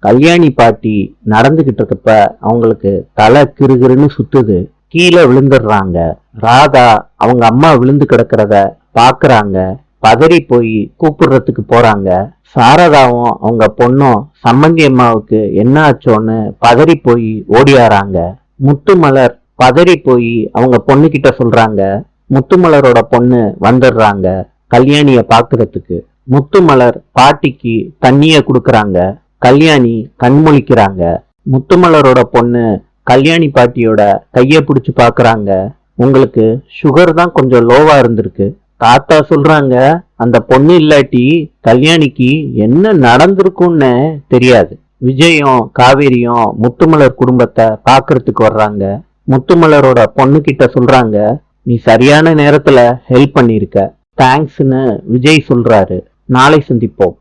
கல்யாணி பாட்டி நடந்துகிட்டு இருக்கப்ப அவங்களுக்கு தலை கிறுகிறுன்னு சுத்துது. கீழே விழுந்துடுறாங்க. ராதா அவங்க அம்மா விழுந்து கிடக்கிறத பாக்குறாங்க. பதறி போய் கூப்பிடுறதுக்கு போறாங்க. சாரதாவும் அவங்க பொண்ணும் சம்மந்தி அம்மாவுக்கு என்ன ஆச்சோன்னு பதறி போய் ஓடியாராங்க. முத்துமலர் பதறி போய் அவங்க பொண்ணு கிட்ட சொல்றாங்க. முத்துமலரோட பொண்ணு வந்துடுறாங்க கல்யாணிய பாக்குறதுக்கு. முத்துமலர் பாட்டிக்கு தண்ணிய குடுக்கறாங்க. கல்யாணி கண்முழிக்கிறாங்க. முத்துமலரோட பொண்ணு கல்யாணி பாட்டியோட கைய பிடிச்சு பாக்குறாங்க. உங்களுக்கு சுகர் தான் கொஞ்சம் லோவா இருந்திருக்கு. தாத்தா சொல்றாங்க, அந்த பொண்ணு இல்லாட்டி கல்யாணிக்கு என்ன நடந்திருக்கும்னு தெரியாது. விஜயும் காவேரியும் முத்துமலர் குடும்பத்தை பாக்குறதுக்கு வர்றாங்க. முத்துமலரோட பொண்ணு கிட்ட சொல்றாங்க, நீ சரியான நேரத்துல ஹெல்ப் பண்ணிருக்க, தேங்க்ஸ்னு விஜய் சொல்றாரு. நாளை சந்திப்போம்.